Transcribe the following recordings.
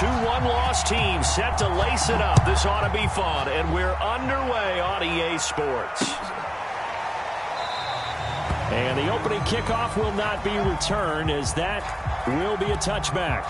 Two one-loss teams set to lace it up. This ought to be fun, and we're underway on EA Sports. And the opening kickoff will not be returned, as that will be a touchback.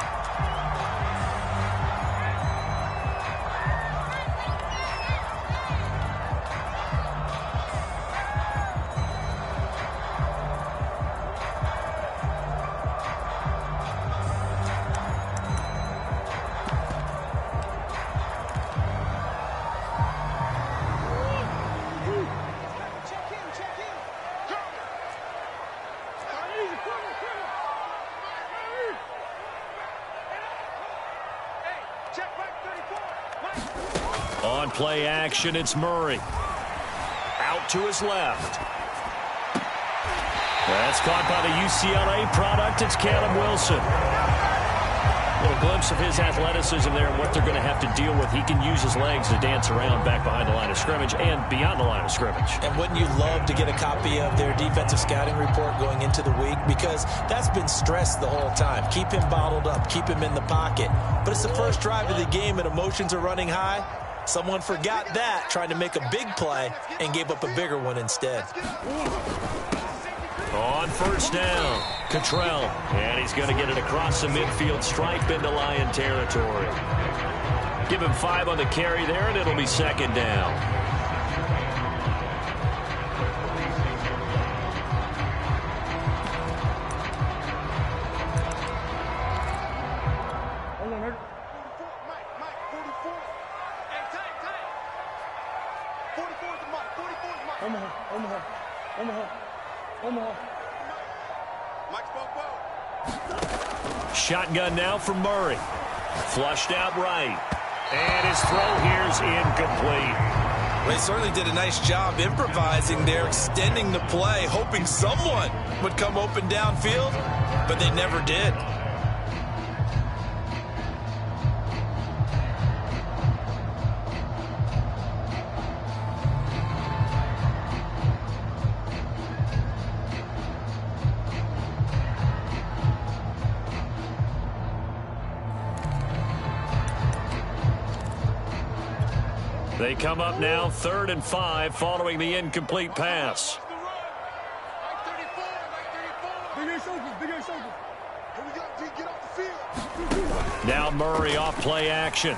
On play action, it's Murray. Out to his left. That's caught by the UCLA product. It's Caleb Wilson. A little glimpse of his athleticism there and what they're going to have to deal with. He can use his legs to dance around back behind the line of scrimmage and beyond the line of scrimmage. And wouldn't you love to get a copy of their defensive scouting report going into the week? Because that's been stressed the whole time. Keep him bottled up. Keep him in the pocket. But it's the first drive of the game and emotions are running high. Someone forgot that, trying to make a big play, and gave up a bigger one instead. On first down, Cottrell. And he's going to get it across the midfield stripe into Lion territory. Give him 5 on the carry there, and it'll be second down. Shotgun now for Murray. Flushed out right. And his throw here's incomplete. Well, they certainly did a nice job improvising there, extending the play, hoping someone would come open downfield, but they never did. They come up now 3rd and 5 following the incomplete pass. Now Murray off play action.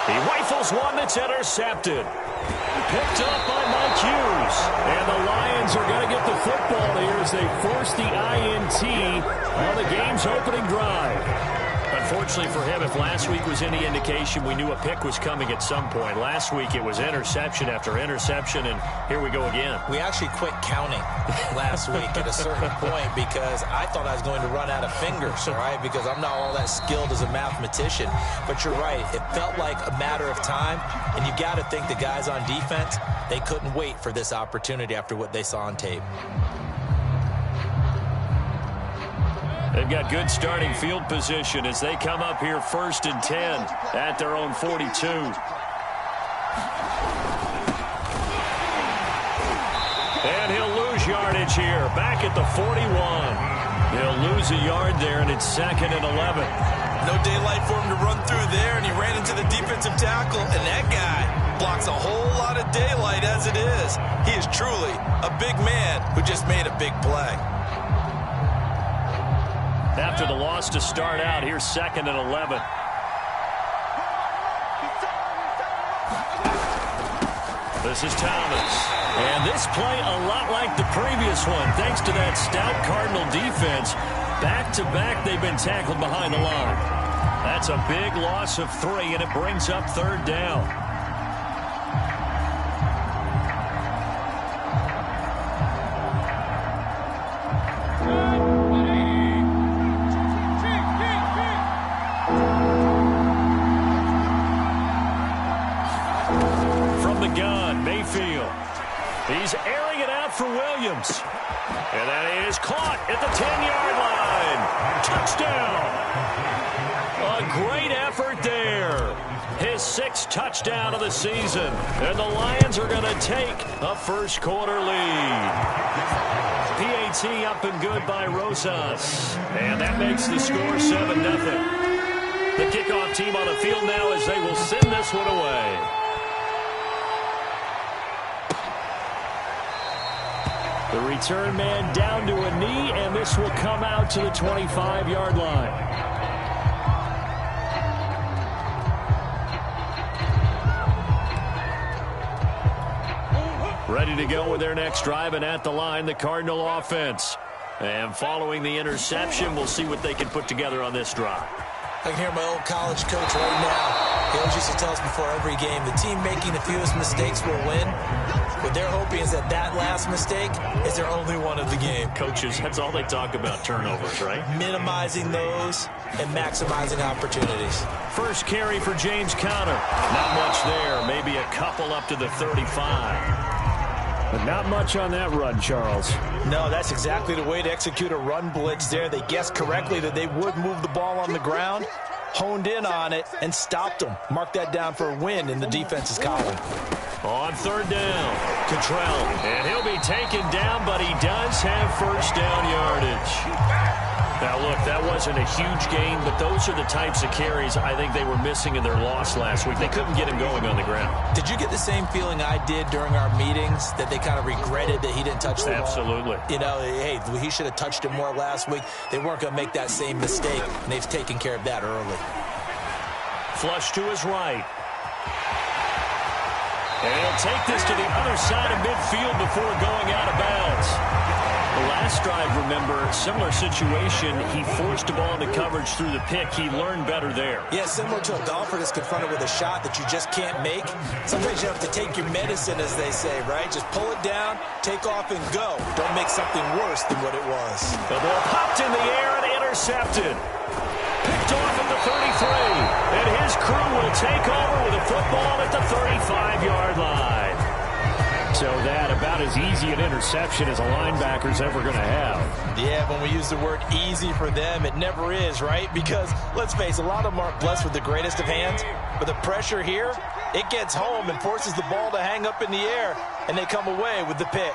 He rifles one that's intercepted. Picked up by Mike Hughes. And the Lions are going to get the football here as they force the INT on the game's opening drive. Unfortunately for him, if last week was any indication, we knew a pick was coming at some point. Last week it was interception after interception, and here we go again. We actually quit counting last week at a certain point because I thought I was going to run out of fingers, all right, because I'm not all that skilled as a mathematician. But you're right. It felt like a matter of time, and you got to think the guys on defense, they couldn't wait for this opportunity after what they saw on tape. They've got good starting field position as they come up here 1st and 10 at their own 42. And he'll lose yardage here, back at the 41. He'll lose a yard there, and it's 2nd and 11. No daylight for him to run through there, and he ran into the defensive tackle, and that guy blocks a whole lot of daylight as it is. He is truly a big man who just made a big play. After the loss to start out, here's 2nd and 11. This is Thomas. And this play a lot like the previous one, thanks to that stout Cardinal defense. Back-to-back, they've been tackled behind the line. That's a big loss of 3, and it brings up 3rd down. He's airing it out for Williams. And that is caught at the 10-yard line. Touchdown. A great effort there. His 6th touchdown of the season. And the Lions are going to take a first-quarter lead. PAT up and good by Rosas. And that makes the score 7-0. The kickoff team on the field now as they will send this one away. The return man down to a knee, and this will come out to the 25-yard line. Ready to go with their next drive, and at the line, the Cardinal offense. And following the interception, we'll see what they can put together on this drive. I can hear my old college coach right now. He always used to tell us before every game, the team making the fewest mistakes will win. What they're hoping is that that last mistake is their only one of the game. Coaches, that's all they talk about, turnovers, right? Minimizing those and maximizing opportunities. First carry for James Conner. Not much there. Maybe a couple up to the 35. But not much on that run, Charles. No, that's exactly the way to execute a run blitz there. They guessed correctly that they would move the ball on the ground, honed in on it, and stopped them. Mark that down for a win in the defense's column. On third down, Cottrell. And he'll be taken down, but he does have first down yardage. Now, look, that wasn't a huge gain, but those are the types of carries I think they were missing in their loss last week. They couldn't get him going on the ground. Did you get the same feeling I did during our meetings, that they kind of regretted that he didn't touch the ball? Absolutely. You know, hey, he should have touched it more last week. They weren't going to make that same mistake, and they've taken care of that early. Flush to his right. And he'll take this to the other side of midfield before going out of bounds. The last drive, remember, similar situation. He forced the ball into coverage through the pick. He learned better there. Yeah, similar to a golfer that's confronted with a shot that you just can't make. Sometimes you have to take your medicine, as they say, right? Just pull it down, take off, and go. Don't make something worse than what it was. The ball popped in the air and intercepted. Picked off at the 33. And his crew will take over with a football at the 35-yard line. So that about as easy an interception as a linebacker's ever going to have. Yeah, when we use the word easy for them, it never is, right? Because, let's face it, a lot of them aren't blessed with the greatest of hands. But the pressure here, it gets home and forces the ball to hang up in the air, and they come away with the pick.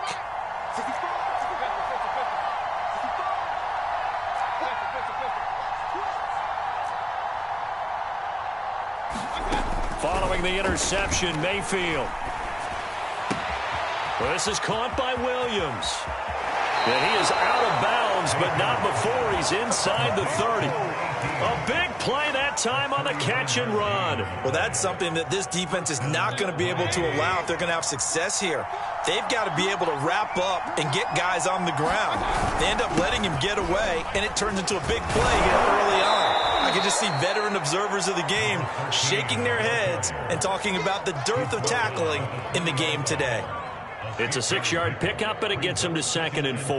Following the interception, Mayfield. Well, this is caught by Williams. And he is out of bounds, but not before he's inside the 30. A big play that time on the catch and run. Well, that's something that this defense is not going to be able to allow if they're going to have success here. They've got to be able to wrap up and get guys on the ground. They end up letting him get away, and it turns into a big play here early on. I can just see veteran observers of the game shaking their heads and talking about the dearth of tackling in the game today. It's a 6-yard pickup, and it gets him to 2nd and 4.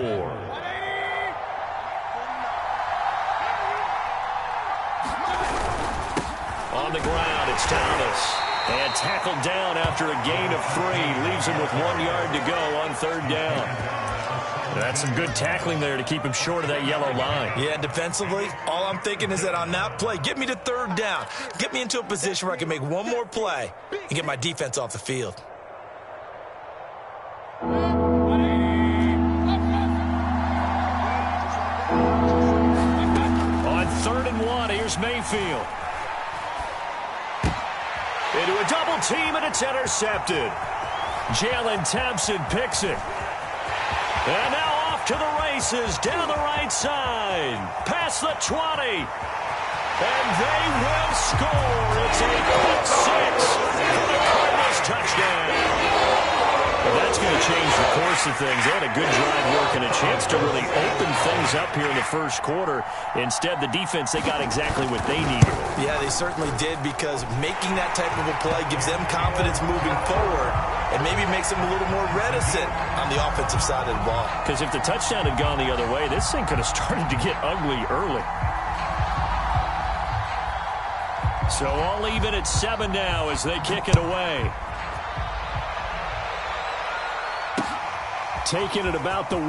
On the ground, it's Thomas. And tackled down after a gain of 3. Leaves him with 1 yard to go on third down. That's some good tackling there to keep him short of that yellow line. Yeah, defensively, all I'm thinking is that on that play, get me to third down. Get me into a position where I can make one more play and get my defense off the field. On 3rd and 1, here's Mayfield. Into a double team, and it's intercepted. Jalen Thompson picks it. And now off to the races, down the right side, past the 20. And they will score. It's a quick 6 for the Cardinals touchdown. But that's going to change the course of things. They had a good drive work and a chance to really open things up here in the first quarter. Instead, the defense, they got exactly what they needed. Yeah, they certainly did, because making that type of a play gives them confidence moving forward and maybe makes them a little more reticent on the offensive side of the ball. Because if the touchdown had gone the other way, this thing could have started to get ugly early. So all even at 7 now as they kick it away. Taking it about the 1.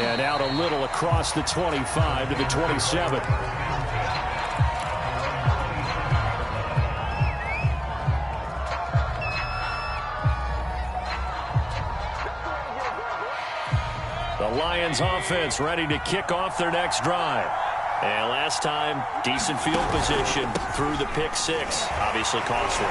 And out a little across the 25 to the 27. Lions offense ready to kick off their next drive. And last time, decent field position through the pick six. Obviously cost them.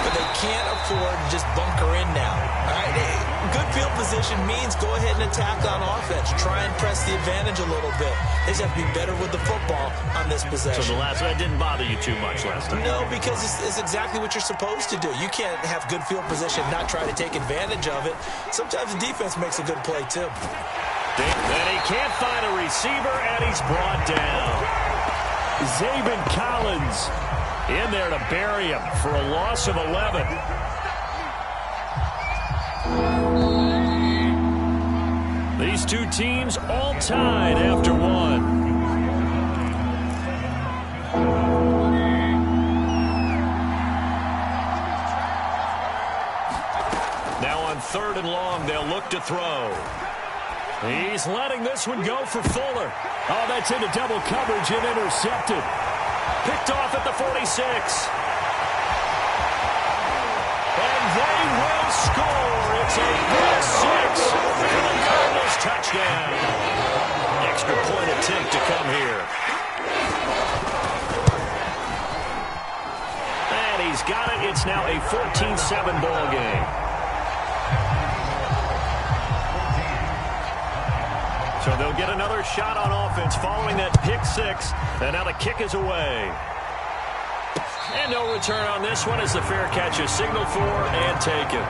But they can't afford to just bunker in now. All right? Good field position means go ahead and attack on offense. Try and press the advantage a little bit. They just have to be better with the football on this possession. So that didn't bother you too much last time? No, because it's exactly what you're supposed to do. You can't have good field position and not try to take advantage of it. Sometimes the defense makes a good play, too. And he can't find a receiver, and he's brought down. Zaven Collins in there to bury him for a loss of 11. These two teams all tied after one. Now on 3rd and long, they'll look to throw. He's letting this one go for Fuller. Oh, that's into double coverage and intercepted. Picked off at the 46. And they will score. It's a pick six. And the Cardinals touchdown. Extra point attempt to come here. And he's got it. It's now a 14-7 ball game. So they'll get another shot on offense following that pick six. And now the kick is away. And no return on this one as the fair catch is signaled for and taken.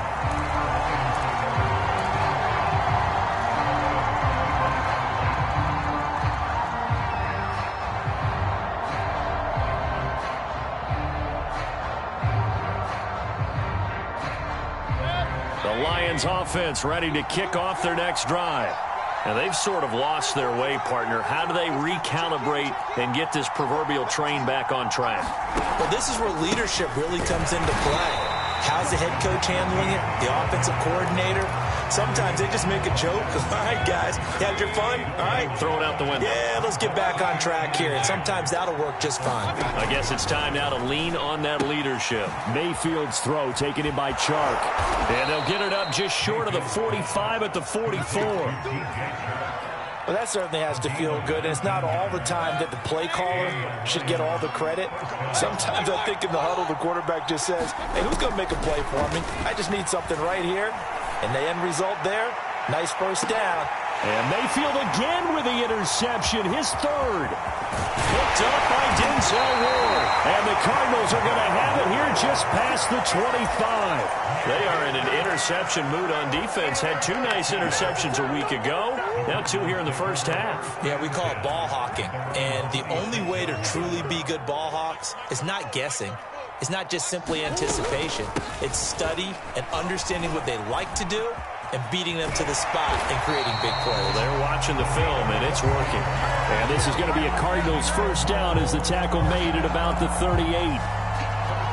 The Lions offense ready to kick off their next drive. And they've sort of lost their way, partner. How do they recalibrate and get this proverbial train back on track? Well, this is where leadership really comes into play. How's the head coach handling it? The offensive coordinator? Sometimes they just make a joke. All right, guys, you had your fun? All right. Throw it out the window. Yeah, let's get back on track here. And sometimes that'll work just fine. I guess it's time now to lean on that leadership. Mayfield's throw taken in by Chark. And they'll get it up just short of the 45 at the 44. Well, that certainly has to feel good. And it's not all the time that the play caller should get all the credit. Sometimes I think in the huddle, the quarterback just says, hey, who's going to make a play for me? I just need something right here. And the end result there, nice first down. And Mayfield again with the interception, his third. Picked up by Denzel Ward. And the Cardinals are going to have it here just past the 25. They are in an interception mood on defense. Had two nice interceptions a week ago. Now two here in the first half. Yeah, we call it ball hawking. And the only way to truly be good ball hawks is not guessing. It's not just simply anticipation. It's study and understanding what they like to do and beating them to the spot and creating big plays. Well, they're watching the film, and it's working. And this is going to be a Cardinals first down as the tackle made at about the 38.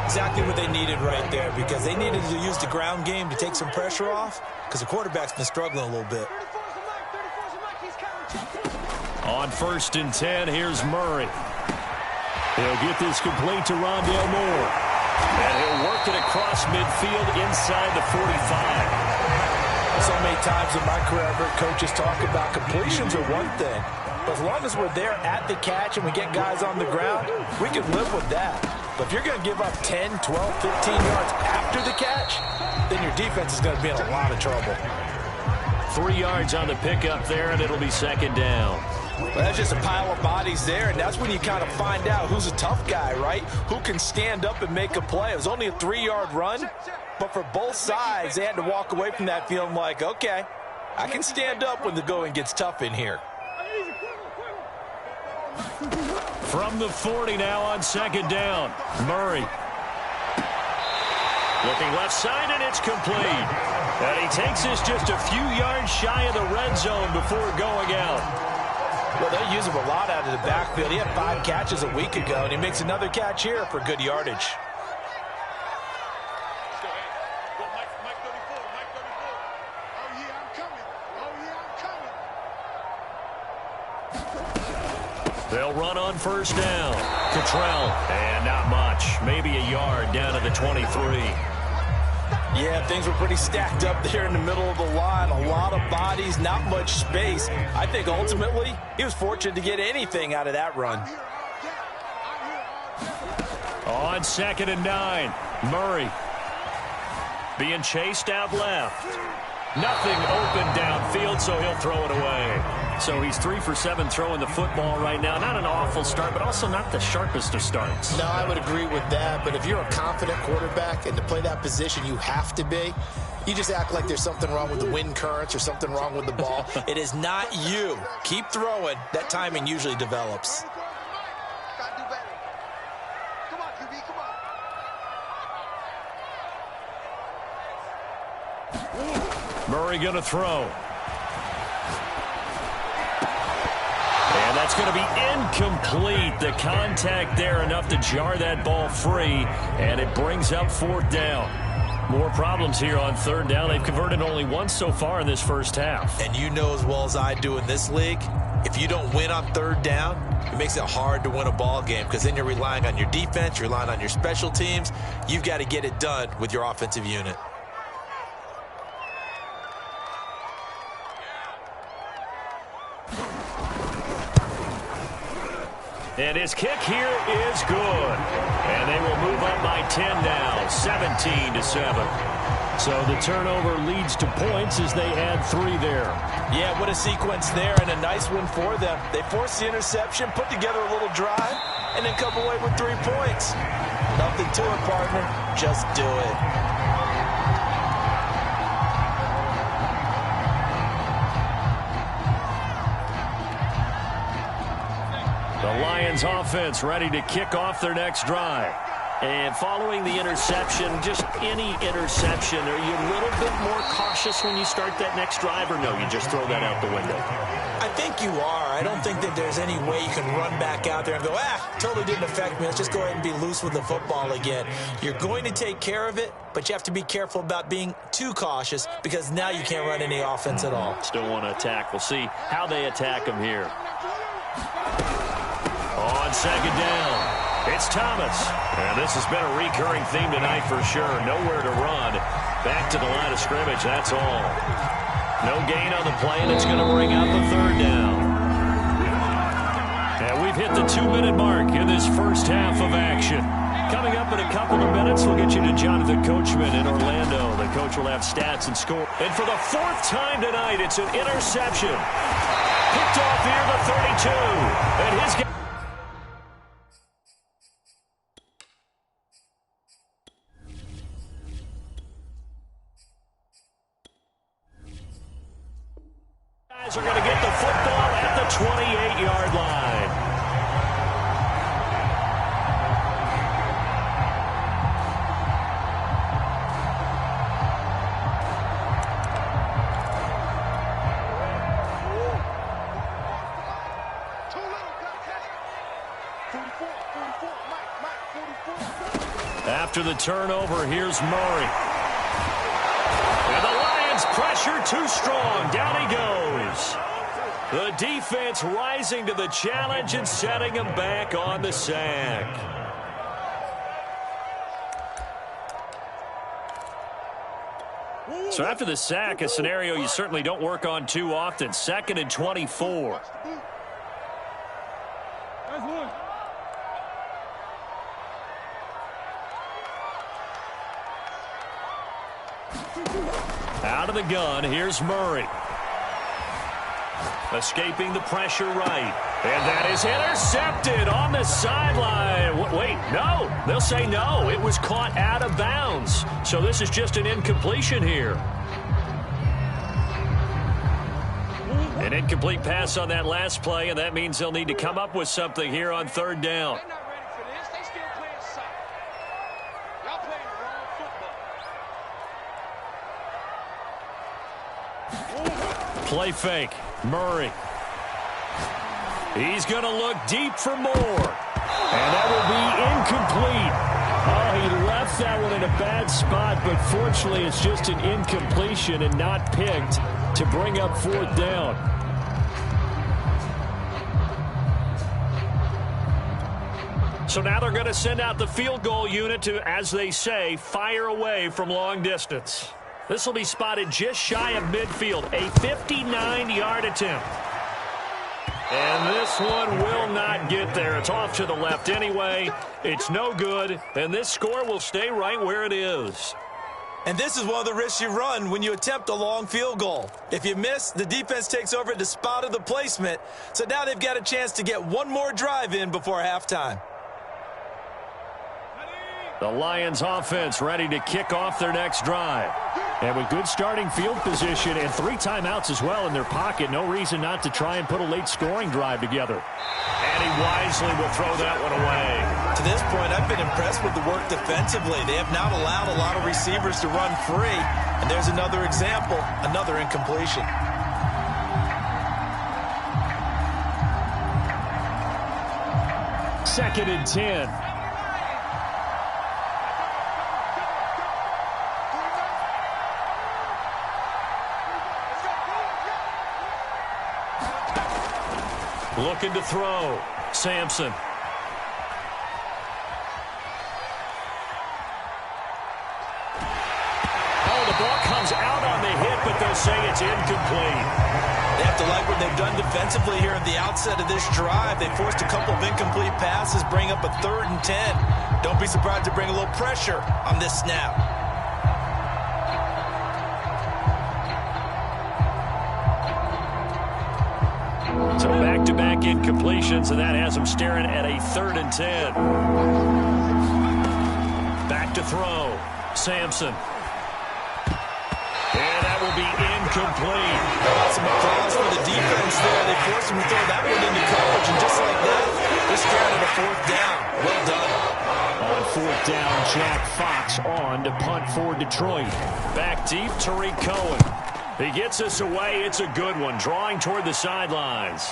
Exactly what they needed right there, because they needed to use the ground game to take some pressure off, because the quarterback's been struggling a little bit. On 1st and 10, here's Murray. He'll get this complete to Rondale Moore. And he'll work it across midfield inside the 45. So many times in my career, I've heard coaches talk about completions are one thing. But as long as we're there at the catch and we get guys on the ground, we can live with that. But if you're going to give up 10, 12, 15 yards after the catch, then your defense is going to be in a lot of trouble. 3 yards on the pickup there, and it'll be 2nd down. Well, that's just a pile of bodies there, and that's when you kind of find out who's a tough guy, right? Who can stand up and make a play. It was only a 3-yard run, but for both sides, they had to walk away from that feeling like, okay, I can stand up when the going gets tough in here. From the 40 now on 2nd down, Murray. Looking left side, and it's complete. And he takes this just a few yards shy of the red zone before going out. Well, they use him a lot out of the backfield. He had 5 catches a week ago, and he makes another catch here for good yardage. They'll run on 1st down. Cottrell, and not much. Maybe a yard down to the 23. Yeah, things were pretty stacked up there in the middle of the line. A lot of bodies, not much space. I think ultimately he was fortunate to get anything out of that run. On 2nd and 9, Murray being chased out left. Nothing open downfield, so he'll throw it away. So he's 3 for 7 throwing the football right now. Not an awful start, but also not the sharpest of starts. No, I would agree with that. But if you're a confident quarterback and to play that position, you have to be. You just act like there's something wrong with the wind currents or something wrong with the ball. It is not you. Keep throwing. That timing usually develops. Murray going to throw. And that's going to be incomplete. The contact there enough to jar that ball free, and it brings up 4th down. More problems here on 3rd down. They've converted only once so far in this first half. And you know as well as I do in this league, if you don't win on 3rd down, it makes it hard to win a ball game because then you're relying on your defense, you're relying on your special teams. You've got to get it done with your offensive unit. And his kick here is good. And they will move up by 10 now, 17-7. So the turnover leads to points as they add 3 there. Yeah, what a sequence there, and a nice one for them. They forced the interception, put together a little drive, and then come away with 3 points. Nothing to it, partner. Just do it. The Lions offense ready to kick off their next drive. And following the interception, just any interception, are you a little bit more cautious when you start that next drive, or no, you just throw that out the window? I think you are. I don't think that there's any way you can run back out there and go, totally didn't affect me. Let's just go ahead and be loose with the football again. You're going to take care of it, but you have to be careful about being too cautious because now you can't run any offense at all. Still want to attack. We'll see how they attack them here. On 2nd down, it's Thomas. And this has been a recurring theme tonight for sure. Nowhere to run. Back to the line of scrimmage, that's all. No gain on the play, and it's going to bring out the 3rd down. And we've hit the 2-minute mark in this first half of action. Coming up in a couple of minutes, we'll get you to Jonathan Coachman in Orlando. The coach will have stats and score. And for the 4th time tonight, it's an interception. Picked off near the 32. And his guys are going to get the football at the 28-yard line. After the turnover, here's Murray. And the Lions pressure too strong. Down he goes. The defense rising to the challenge and setting him back on the sack. So after the sack, a scenario you certainly don't work on too often. 2nd and 24. Out of the gun, here's Murray. Escaping the pressure right. And that is intercepted on the sideline. Wait, no. They'll say no. It was caught out of bounds. So this is just an incompletion here. An incomplete pass on that last play, and that means they'll need to come up with something here on 3rd down. Play fake. Murray. He's going to look deep for more. And that will be incomplete. Oh, he left that one in a bad spot, but fortunately it's just an incompletion and not picked to bring up 4th down. So now they're going to send out the field goal unit to, as they say, fire away from long distance. This will be spotted just shy of midfield, a 59-yard attempt. And this one will not get there. It's off to the left anyway. It's no good, and this score will stay right where it is. And this is one of the risks you run when you attempt a long field goal. If you miss, the defense takes over at the spot of the placement. So now they've got a chance to get one more drive in before halftime. The Lions offense ready to kick off their next drive. And with good starting field position and 3 timeouts as well in their pocket, no reason not to try and put a late scoring drive together. And he wisely will throw that one away. To this point, I've been impressed with the work defensively. They have not allowed a lot of receivers to run free. And there's another example, another incompletion. Second and 10. Looking to throw. Sampson. Oh, the ball comes out on the hit, but they'll say it's incomplete. They have to like what they've done defensively here at the outset of this drive. They forced a couple of incomplete passes, bring up a 3rd and 10. Don't be surprised to bring a little pressure on this snap. So back-to-back incompletions, and that has them staring at a 3rd and 10. Back to throw. Sampson. And that will be incomplete. Some applause for the defense there. They forced him to throw that one into coverage, and just like that, they're staring at a 4th down. Well done. On 4th down, Jack Fox on to punt for Detroit. Back deep, Tariq Cohen. He gets us away. It's a good one. Drawing toward the sidelines.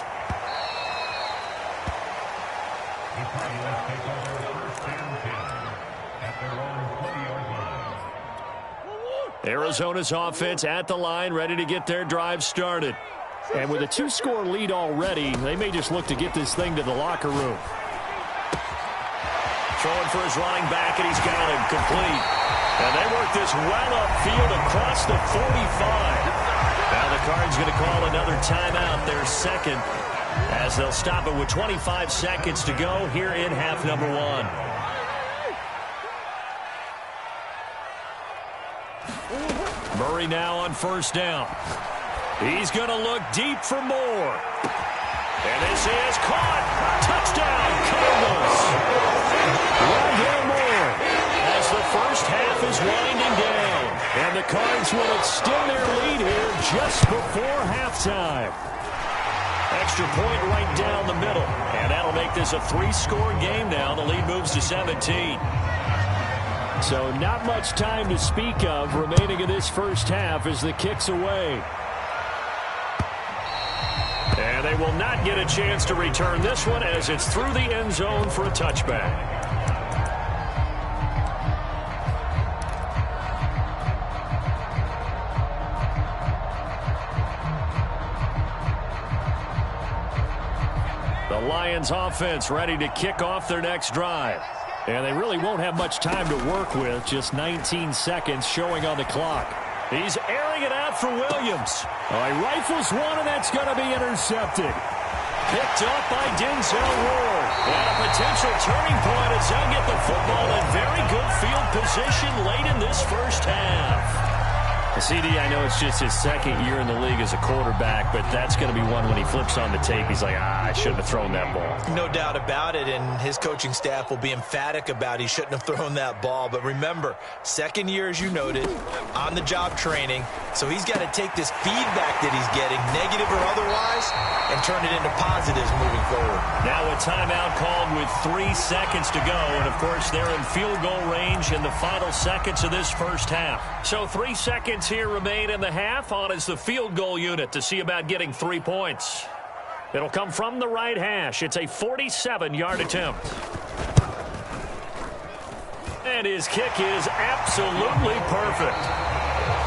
Arizona's offense at the line, ready to get their drive started. And with a 2-score lead already, they may just look to get this thing to the locker room. Throwing for his running back, and he's got him complete. And they work this well upfield across the 45. Now the Cards going to call another timeout, their second, as they'll stop it with 25 seconds to go here in half number 1. Murray now on 1st down. He's going to look deep for more. And this is caught. Touchdown, Cardinals. Rondale Moore as the first half is winding down. And the Cards will extend their lead here just before halftime. Extra point right down the middle. And that'll make this a 3-score game now. The lead moves to 17. So not much time to speak of remaining in this first half as the kick's away. And they will not get a chance to return this one as it's through the end zone for a touchback. The Lions offense ready to kick off their next drive. And they really won't have much time to work with, just 19 seconds showing on the clock. He's airing it out for Williams. He rifles one, and that's going to be intercepted. Picked up by Denzel Ward. And a potential turning point as they'll get the football in very good field position late in this first half. CD, I know it's just his 2nd year in the league as a quarterback, but that's going to be one when he flips on the tape, he's like, I shouldn't have thrown that ball. No doubt about it, and his coaching staff will be emphatic about he shouldn't have thrown that ball. But remember, 2nd year, as you noted, on-the-job training, so he's got to take this feedback that he's getting, negative or otherwise, and turn it into positives moving forward. Now a timeout called with 3 seconds to go, and of course they're in field goal range in the final seconds of this first half. So 3 seconds here remain in the half. On is the field goal unit to see about getting 3 points. It'll come from the right hash. It's a 47-yard attempt. And his kick is absolutely perfect.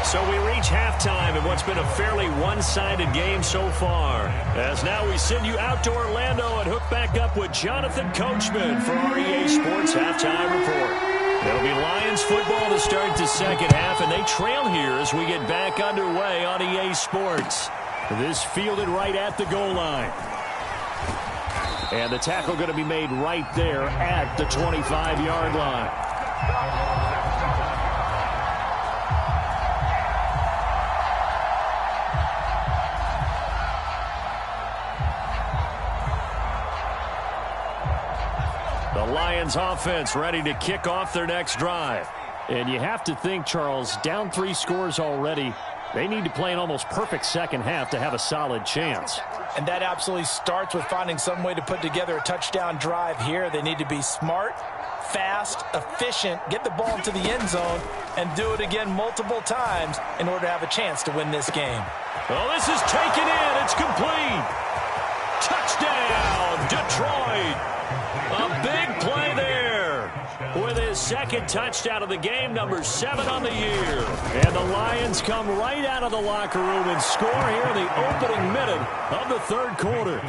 So we reach halftime in what's been a fairly one-sided game so far. As now we send you out to Orlando and hook back up with Jonathan Coachman for our EA Sports Halftime Report. It'll be Lions football to start the second half, and they trail here as we get back underway on EA Sports. This fielded right at the goal line. And the tackle going to be made right there at the 25-yard line. The Lions offense ready to kick off their next drive. And you have to think, Charles, down 3 scores already. They need to play an almost perfect second half to have a solid chance. And that absolutely starts with finding some way to put together a touchdown drive here. They need to be smart, fast, efficient, get the ball into the end zone, and do it again multiple times in order to have a chance to win this game. Oh, this is taken in. It's complete. Touchdown, Detroit. A big play there with his second touchdown of the game, number 7 on the year. And the Lions come right out of the locker room and score here in the opening minute of the third quarter.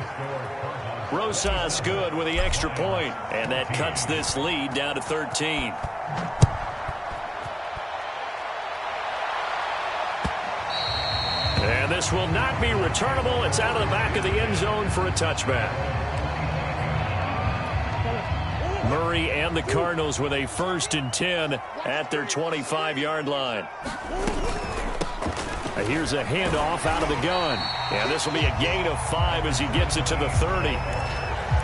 Rosas good with the extra point, and that cuts this lead down to 13. And this will not be returnable. It's out of the back of the end zone for a touchback. Murray and the Cardinals with a 1st and 10 at their 25-yard line. Here's a handoff out of the gun. And this will be a gain of 5 as he gets it to the 30.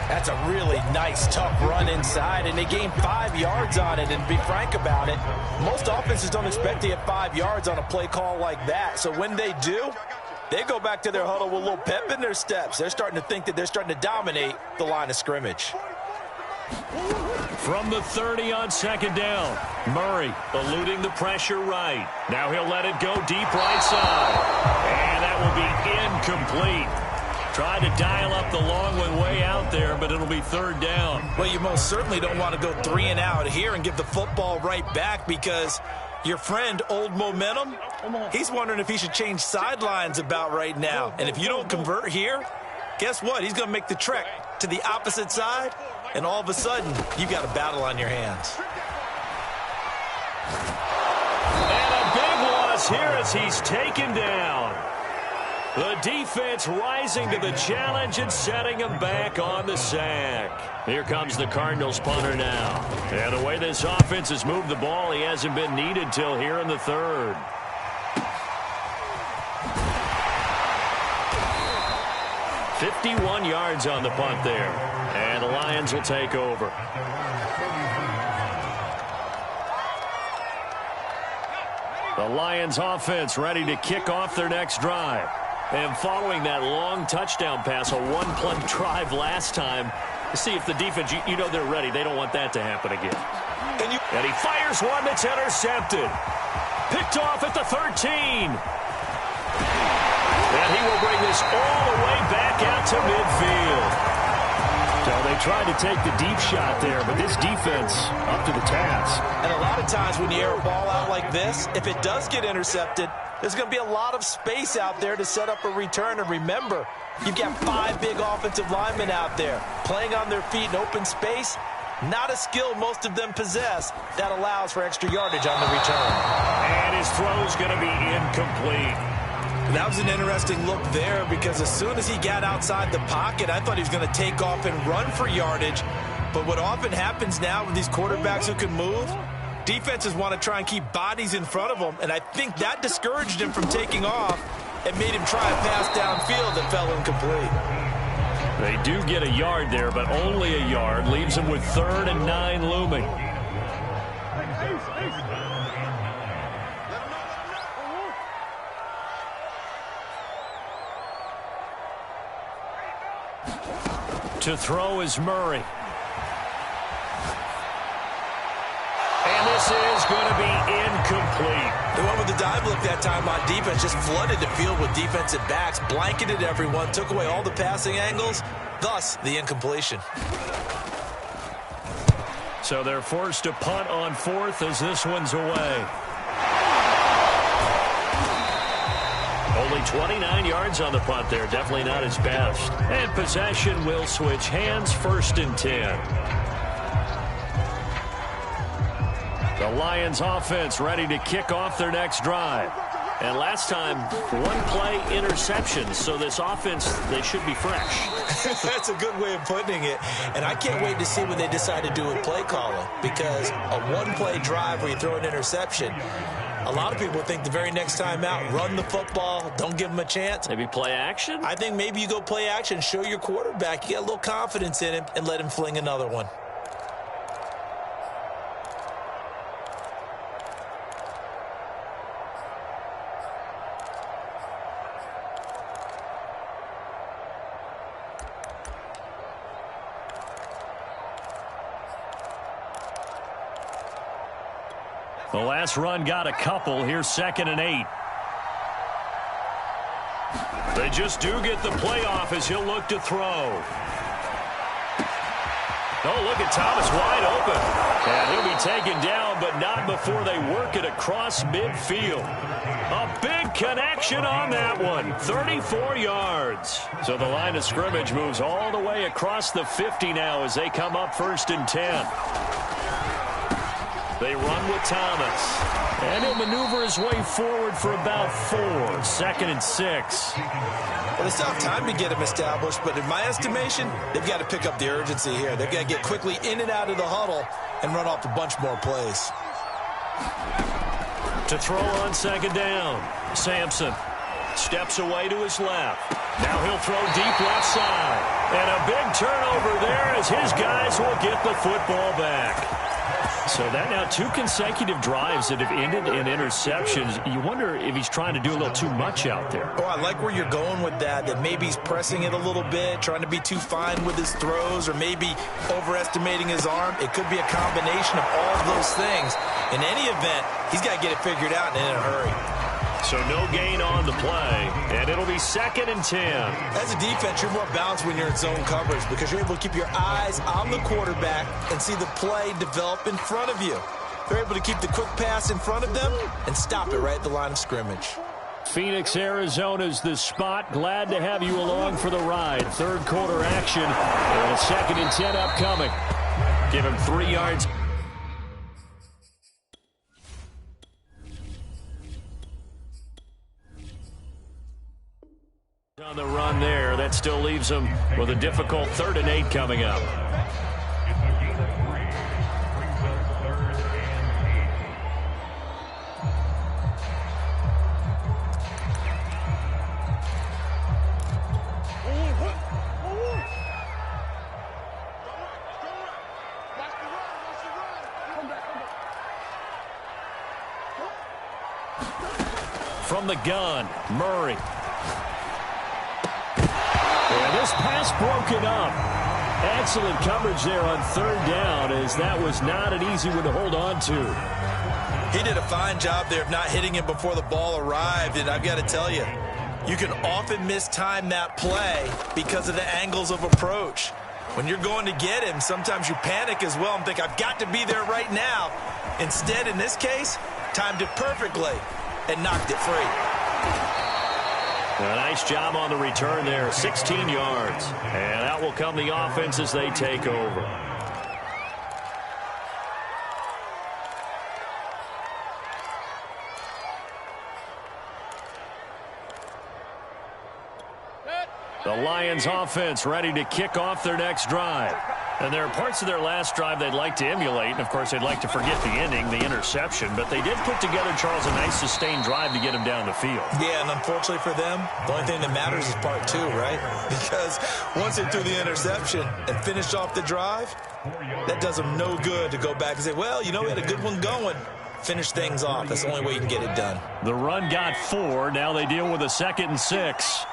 That's a really nice, tough run inside, and they gained 5 yards on it. And to be frank about it, most offenses don't expect to get 5 yards on a play call like that. So when they do, they go back to their huddle with a little pep in their steps. They're starting to think that they're starting to dominate the line of scrimmage. From the 30 on second down, Murray eluding the pressure right. Now he'll let it go deep right side. And that will be incomplete. Tried to dial up the long one way out there, but it'll be 3rd down. Well, you most certainly don't want to go 3 and out here and give the football right back, because your friend, Old Momentum, he's wondering if he should change sidelines about right now. And if you don't convert here, guess what? He's going to make the trek to the opposite side, and all of a sudden, you've got a battle on your hands. And a big loss here as he's taken down. The defense rising to the challenge and setting him back on the sack. Here comes the Cardinals punter now. And the way this offense has moved the ball, he hasn't been needed till here in the 3rd. $51 yards on the punt there. And the Lions will take over. The Lions offense ready to kick off their next drive. And following that long touchdown pass, a one-play drive last time, to see if the defense, you know they're ready. They don't want that to happen again. And he fires one that's intercepted. Picked off at the 13. And he will bring this all the way back out to midfield. So they tried to take the deep shot there, but this defense up to the task. And a lot of times when you air a ball out like this, if it does get intercepted, there's going to be a lot of space out there to set up a return. And remember, you've got 5 big offensive linemen out there playing on their feet in open space. Not a skill most of them possess that allows for extra yardage on the return. And his throw's going to be incomplete. That was an interesting look there, because as soon as he got outside the pocket, I thought he was going to take off and run for yardage. But what often happens now with these quarterbacks who can move, defenses want to try and keep bodies in front of them, and I think that discouraged him from taking off and made him try a pass downfield that fell incomplete. They do get a yard there, but only a yard. Leaves them with 3rd and 9 looming. To throw is Murray. And this is going to be incomplete. The one with the dive look that time on defense just flooded the field with defensive backs, blanketed everyone, took away all the passing angles, thus the incompletion. So they're forced to punt on 4th as this one's away. 29 yards on the punt there. Definitely not his best. And possession will switch hands, 1st and 10. The Lions offense ready to kick off their next drive. And last time, 1-play interception. So this offense, they should be fresh. That's a good way of putting it. And I can't wait to see what they decide to do with play calling. Because a 1-play drive where you throw an interception, a lot of people think the very next time out, run the football, don't give them a chance. Maybe play action? I think maybe you go play action, show your quarterback, you get a little confidence in him, and let him fling another one. The last run got a couple. Here's 2nd and 8. They just do get the playoff as he'll look to throw. Oh, look at Thomas wide open. And he'll be taken down, but not before they work it across midfield. A big connection on that one. 34 yards. So the line of scrimmage moves all the way across the 50 now as they come up 1st and 10. They run with Thomas. And he'll maneuver his way forward for about 4. 2nd and 6. Well, it's tough time to get him established, but in my estimation, they've got to pick up the urgency here. They've got to get quickly in and out of the huddle and run off a bunch more plays. To throw on 2nd down. Sampson steps away to his left. Now he'll throw deep left side. And a big turnover there as his guys will get the football back. So that now 2 consecutive drives that have ended in interceptions. You wonder if he's trying to do a little too much out there. Oh, I like where you're going with that maybe he's pressing it a little bit, trying to be too fine with his throws, or maybe overestimating his arm. It could be a combination of all of those things. In any event, he's got to get it figured out and in a hurry. So no gain on the play, and it'll be 2nd and 10. As a defense, you're more balanced when you're in zone coverage because you're able to keep your eyes on the quarterback and see the play develop in front of you. They're able to keep the quick pass in front of them and stop it right at the line of scrimmage. Phoenix, Arizona's the spot. Glad to have you along for the ride. 3rd quarter action, and a 2nd and 10 upcoming. Give him 3 yards. On the run there, that still leaves them with a difficult 3rd and 8 coming up. From the gun, Murray. And this pass broken up. Excellent coverage there on 3rd down, as that was not an easy one to hold on to. He did a fine job there of not hitting him before the ball arrived, and I've got to tell you, you can often mistime that play because of the angles of approach. When you're going to get him, sometimes you panic as well and think, I've got to be there right now. Instead, in this case, timed it perfectly and knocked it free. A nice job on the return there, 16 yards. And out will come the offense as they take over. The Lions offense ready to kick off their next drive. And there are parts of their last drive they'd like to emulate. And, of course, they'd like to forget the ending, the interception. But they did put together, Charles, a nice sustained drive to get them down the field. Yeah, and unfortunately for them, the only thing that matters is part 2, right? Because once they threw the interception and finished off the drive, that does them no good to go back and say, well, you know, we had a good one going. Finish things off. That's the only way you can get it done. The run got 4. Now they deal with a 2nd and 6.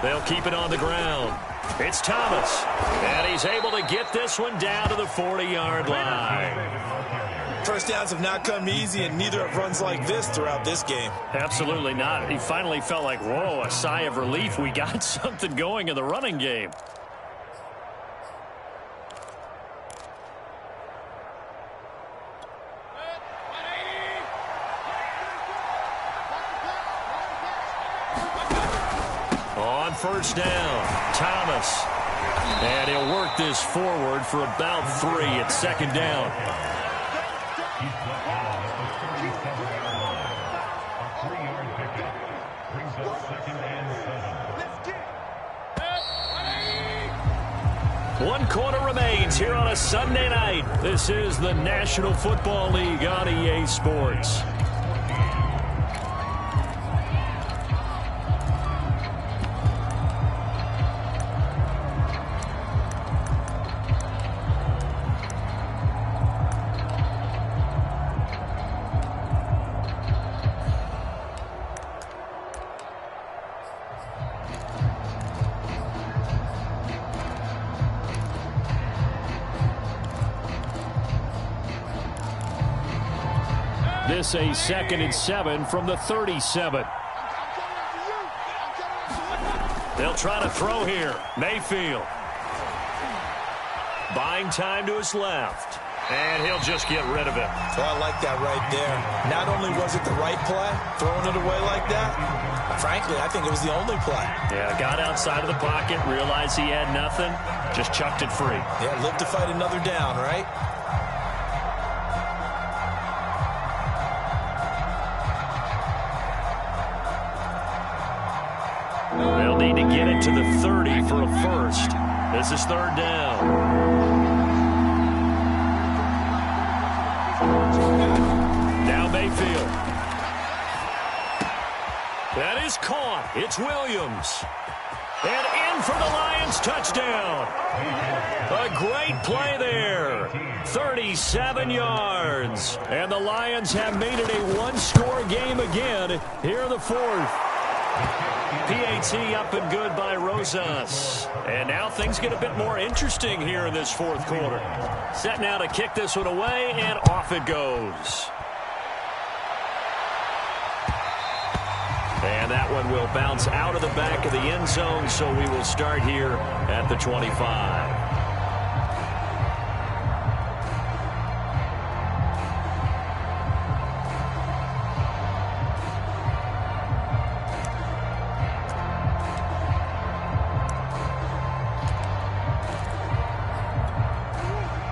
They'll keep it on the ground. It's Thomas, and he's able to get this one down to the 40-yard line. First downs have not come easy, and neither have runs like this throughout this game. Absolutely not. He finally felt like, whoa, a sigh of relief. We got something going in the running game. On first down, Thomas. And he'll work this forward for about 3 at second down. One quarter remains here on a Sunday night. This is the National Football League on EA Sports. This a 2nd and 7 from the 37. They'll try to throw here. Mayfield. Buying time to his left. And he'll just get rid of it. So I like that right there. Not only was it the right play, throwing it away like that, frankly, I think it was the only play. Yeah, got outside of the pocket, realized he had nothing, just chucked it free. Yeah, live to fight another down, right? They'll need to get it to the 30 for a first. This is 3rd down. Now Mayfield. That is caught. It's Williams. And in for the Lions touchdown. A great play there. 37 yards. And the Lions have made it a one-score game again here in the 4th. PAT up and good by Rosas. And now things get a bit more interesting here in this 4th quarter. Set now to kick this one away, and off it goes. And that one will bounce out of the back of the end zone, so we will start here at the 25.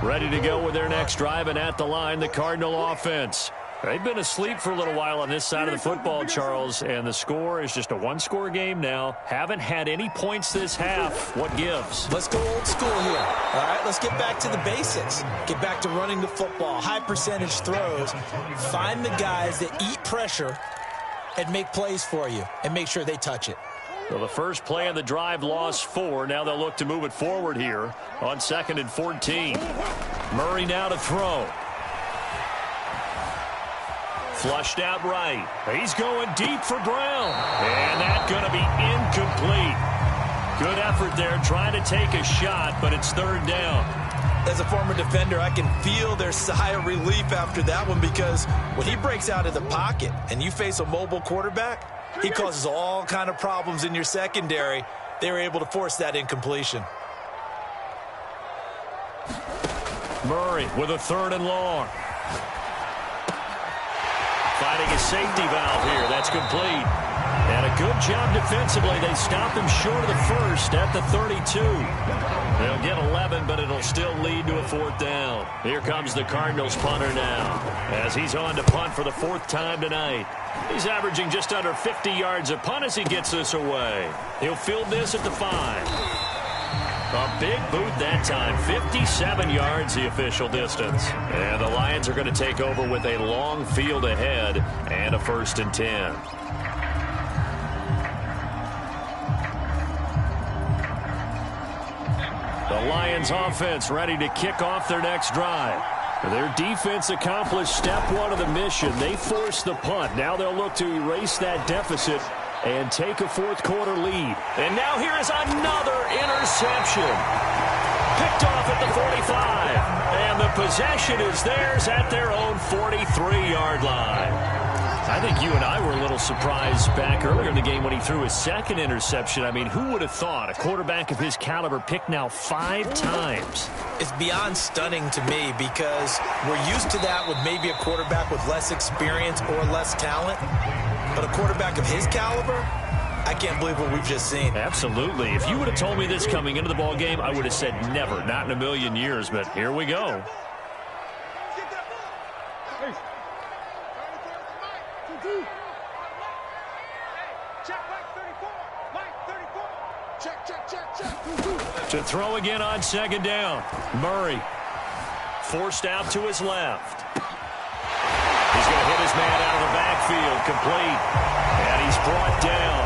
Ready to go with their next drive, and at the line, the Cardinal offense. They've been asleep for a little while on this side of the football, Charles, and the score is just a one-score game now. Haven't had any points this half. What gives? Let's go old school here. All right, let's get back to the basics. Get back to running the football, high percentage throws. Find the guys that eat pressure and make plays for you, and make sure they touch it. Well, the first play of the drive lost 4. Now they'll look to move it forward here on 2nd and 14. Murray now to throw. Flushed out right. He's going deep for Brown. And that's going to be incomplete. Good effort there trying to take a shot, but it's 3rd down. As a former defender, I can feel their sigh of relief after that one, because when he breaks out of the pocket and you face a mobile quarterback, he causes all kind of problems in your secondary. They were able to force that incompletion. Murray with a 3rd and long. Finding a safety valve here. That's complete. And a good job defensively. They stop him short of the first at the 32. They'll get 11, but it'll still lead to a 4th down. Here comes the Cardinals punter now, as he's on to punt for the 4th time tonight. He's averaging just under 50 yards a punt as he gets this away. He'll field this at the 5. A big boot that time. 57 yards the official distance. And the Lions are going to take over with a long field ahead and a 1st and 10. The Lions offense ready to kick off their next drive. Their defense accomplished step 1 of the mission. They forced the punt. Now they'll look to erase that deficit and take a 4th quarter lead. And now here is another interception. Picked off at the 45. And the possession is theirs at their own 43-yard line. I think you and I were a little surprised back earlier in the game when he threw his 2nd interception. I mean, who would have thought a quarterback of his caliber picked now 5 times? It's beyond stunning to me, because we're used to that with maybe a quarterback with less experience or less talent. But a quarterback of his caliber, I can't believe what we've just seen. Absolutely. If you would have told me this coming into the ball game, I would have said never, not in a million years. But here we go. To throw again on second down. Murray forced out to his left. He's going to hit his man out of the backfield, complete. And he's brought down.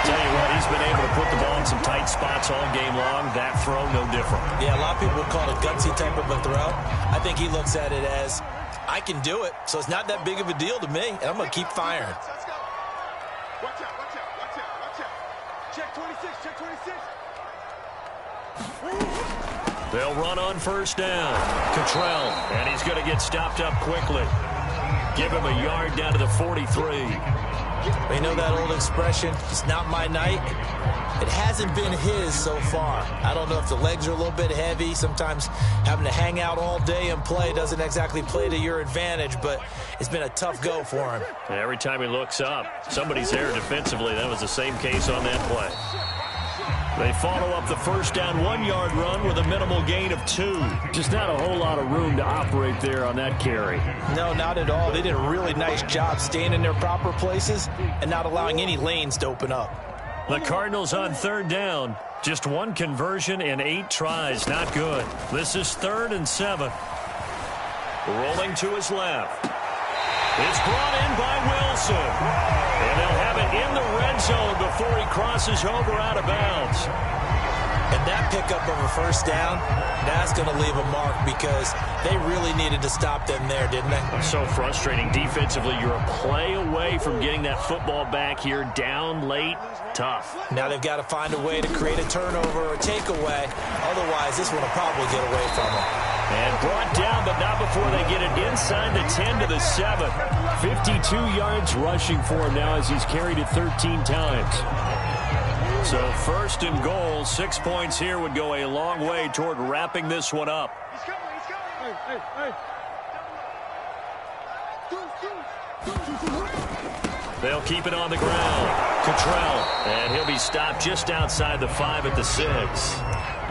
Tell you what, he's been able to put the ball in some tight spots all game long. That throw, no different. Yeah, a lot of people call it a gutsy type of a throw. I think he looks at it as, I can do it, so it's not that big of a deal to me, and I'm going to keep firing. Watch out, watch out, watch out, watch out. Check 26, check 26. They'll run on first down. Cottrell, and he's going to get stopped up quickly. Give him a yard down to the 43. You know that old expression, it's not my night? It hasn't been his so far. I don't know if the legs are a little bit heavy. Sometimes having to hang out all day and play doesn't exactly play to your advantage, but it's been a tough go for him. And every time he looks up, somebody's there defensively. That was the same case on that play. They follow up the first down 1-yard run with a minimal gain of 2. Just not a whole lot of room to operate there on that carry. No, not at all. They did a really nice job staying in their proper places and not allowing any lanes to open up. The Cardinals on third down. Just 1 conversion in 8 tries. Not good. This is 3rd and 7. Rolling to his left. It's brought in by Wilson. And they'll have it in the red zone before he crosses over out of bounds. And that pickup of a first down, that's going to leave a mark because they really needed to stop them there, didn't they? So frustrating defensively. You're a play away from getting that football back here down late. Tough. Now they've got to find a way to create a turnover or takeaway. Otherwise, this one will probably get away from them. And brought down, but not before they get it inside the 10 to the 7. 52 yards rushing for him now as he's carried it 13 times. So 1st and goal, 6 points here would go a long way toward wrapping this one up. He's coming, he's coming. Hey. They'll keep it on the ground. Cottrell, and he'll be stopped just outside the 5 at the 6.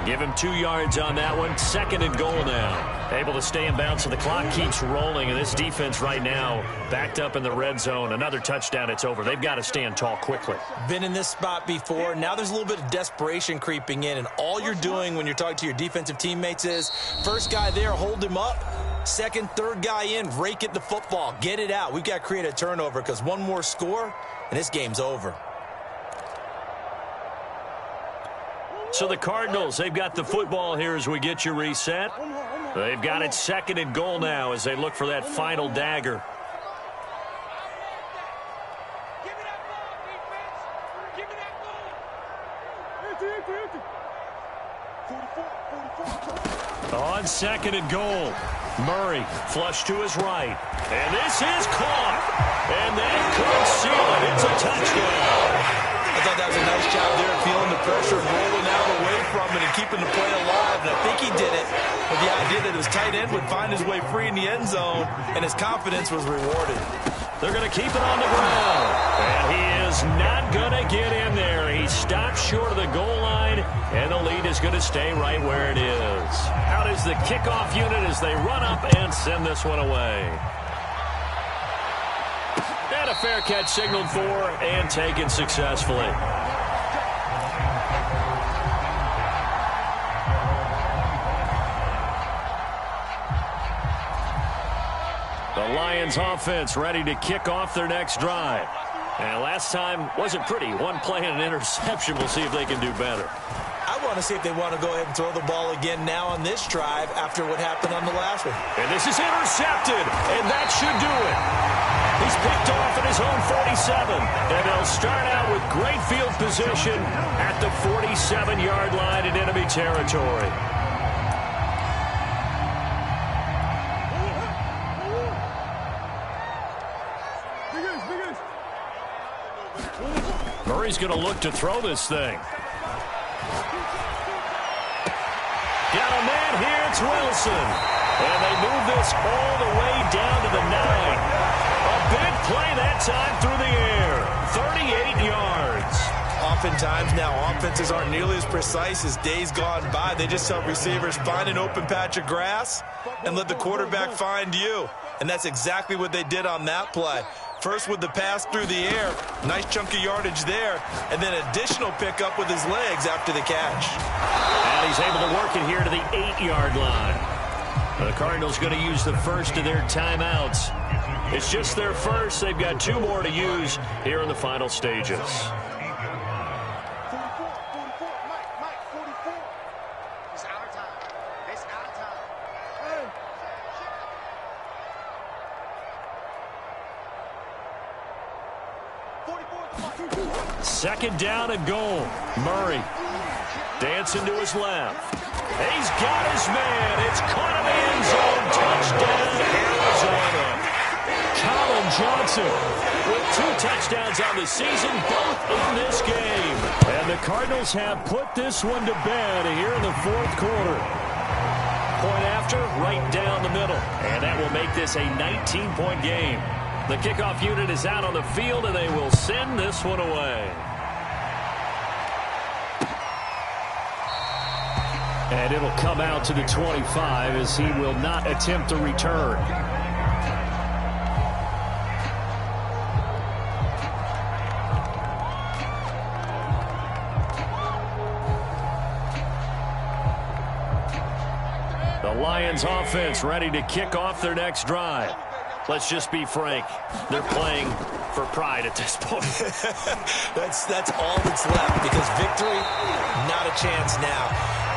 Give him 2 yards on that one. 2nd and goal now. Able to stay in bounds, so the clock keeps rolling. And this defense right now backed up in the red zone. Another touchdown, it's over. They've got to stand tall quickly. Been in this spot before. Now there's a little bit of desperation creeping in. And all you're doing when you're talking to your defensive teammates is, first guy there, hold him up. 2nd, 3rd guy in, rake at the football. Get it out. We've got to create a turnover because one more score, and this game's over. So the Cardinals, they've got the football here as we get you reset. They've got it 2nd and goal now as they look for that final dagger. On 2nd and goal, Murray flush to his right. And this is caught. And that could seal it. It's a touchdown. I thought that was a nice job there, feeling the pressure, rolling out away from it and keeping the play alive. And I think he did it with the idea that his tight end would find his way free in the end zone, and his confidence was rewarded. They're going to keep it on the ground. And he is not going to get in there. He stopped short of the goal line, and the lead is going to stay right where it is. Out is the kickoff unit as they run up and send this one away. And a fair catch signaled for and taken successfully. The Lions offense ready to kick off their next drive. And last time wasn't pretty. One play and an interception. We'll see if they can do better. I want to see if they want to go ahead and throw the ball again now on this drive after what happened on the last one. And this is intercepted, and that should do it. He's picked off at his own 47, and they'll start out with great field position at the 47-yard line in enemy territory. Murray's going to look to throw this thing. Got a man here, it's Wilson. And they move this all the way down to the 9. A big play that time through the air. 38 yards. oftentimes now offenses aren't nearly as precise as days gone by. They just tell receivers, find an open patch of grass and let the quarterback find you. And that's exactly what they did on that play. First with the pass through the air, nice chunk of yardage there, and then additional pickup with his legs after the catch. And he's able to work it here to the 8-yard line. The Cardinals going to use the first of their timeouts. It's just their first. They've got 2 more to use here in the final stages. 44, Mike, 44. It's out of time. It's out of time. Hey. 44. Second down and goal. Murray dancing to his left. He's got his man. It's caught in the end zone. Touchdown, Arizona. Colin Johnson with 2 touchdowns on the season, both in this game. And the Cardinals have put this one to bed here in the 4th quarter. Point after, right down the middle. And that will make this a 19-point game. The kickoff unit is out on the field, and they will send this one away. And it'll come out to the 25 as he will not attempt a return. The Lions offense ready to kick off their next drive. Let's just be frank. They're playing for pride at this point. That's all that's left, because victory, not a chance now.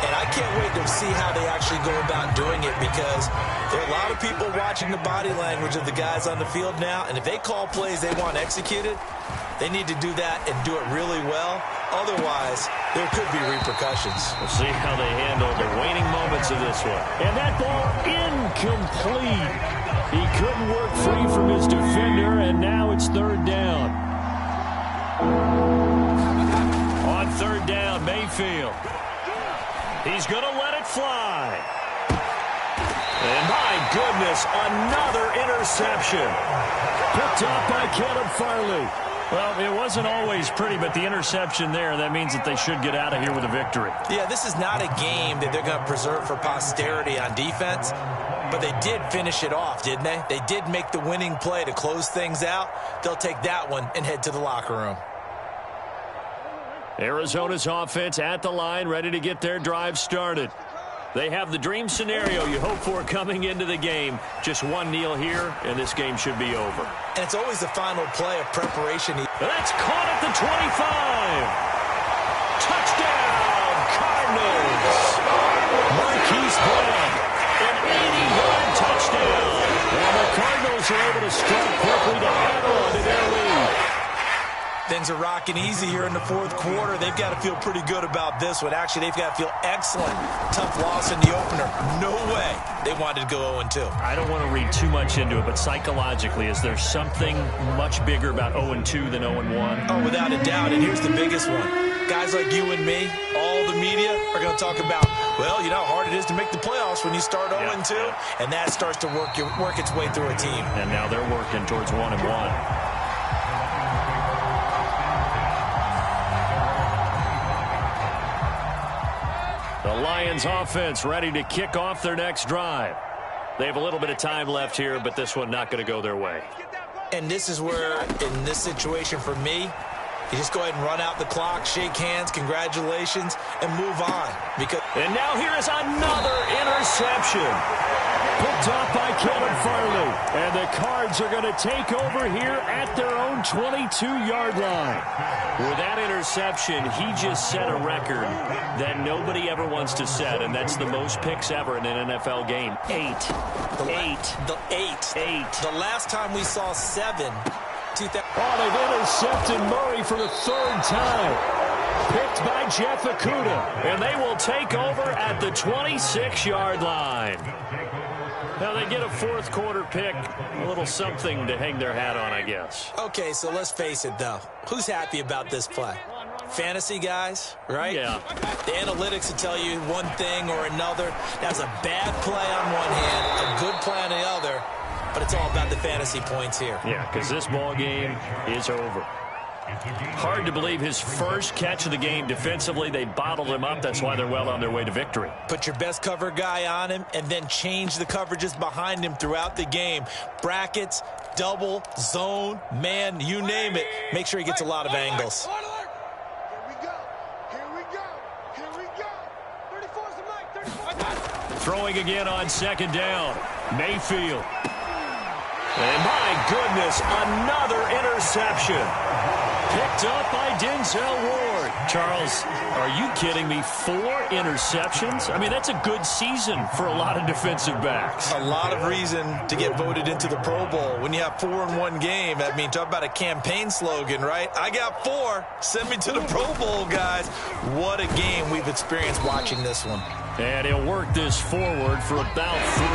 And I can't wait to see how they actually go about doing it, because there are a lot of people watching the body language of the guys on the field now, and if they call plays they want executed, they need to do that and do it really well. Otherwise, there could be repercussions. We'll see how they handle the waning moments of this one. And that ball incomplete. He couldn't work free from his defender, and now it's 3rd down. On 3rd down, Mayfield. He's going to let it fly. And my goodness, another interception. Picked up by Caleb Farley. Well, it wasn't always pretty, but the interception there, that means that they should get out of here with a victory. Yeah, this is not a game that they're going to preserve for posterity on defense, but they did finish it off, didn't they? They did make the winning play to close things out. They'll take that one and head to the locker room. Arizona's offense at the line, ready to get their drive started. They have the dream scenario you hope for coming into the game. Just one kneel here, and this game should be over. And it's always the final play of preparation. That's caught at the 25. Touchdown, Cardinals. Marquise Brown, an 80-yard touchdown. And the Cardinals are able to strike quickly to add on to their lead. Things are rocking easy here in the 4th quarter. They've got to feel pretty good about this one. Actually, they've got to feel excellent. Tough loss in the opener. No way they wanted to go 0-2. I don't want to read too much into it, but psychologically, is there something much bigger about 0-2 than 0-1? Oh, without a doubt. And here's the biggest one. Guys like you and me, all the media are going to talk about, well, you know how hard it is to make the playoffs when you start 0-2. And that starts to work its way through a team. And now they're working towards 1-1. The Lions offense ready to kick off their next drive. They have a little bit of time left here, but this one not going to go their way. And this is where, in this situation for me, you just go ahead and run out the clock, shake hands, congratulations, and move on. And now here is another interception. Picked off by Caleb Farley. And the Cards are going to take over here at their own 22-yard line. With that interception, he just set a record that nobody ever wants to set, and that's the most picks ever in an NFL game. 8. The last time we saw 7. They've intercepted Murray for the 3rd time. Picked by Jeff Okudah. And they will take over at the 26-yard line. Now they get a 4th quarter pick. A little something to hang their hat on, I guess. Okay, so let's face it, though. Who's happy about this play? Fantasy guys, right? Yeah. The analytics will tell you one thing or another. That's a bad play on one hand, a good play on the other. But it's all about the fantasy points here. Yeah, because this ball game is over. Hard to believe his first catch of the game defensively. They bottled him up. That's why they're well on their way to victory. Put your best cover guy on him and then change the coverages behind him throughout the game. Brackets, double, zone, man, you name it. Make sure he gets a lot of angles. Here we go. Here we go. Here we go. 34's the mic. 34. Throwing again on second down. Mayfield. And my goodness, another interception. Picked up by Denzel Ward. Charles, are you kidding me? 4 interceptions? I mean, that's a good season for a lot of defensive backs. A lot of reason to get voted into the Pro Bowl. When you have 4 in one game, I mean, talk about a campaign slogan, right? I got 4. Send me to the Pro Bowl, guys. What a game we've experienced watching this one. And he'll work this forward for about 3.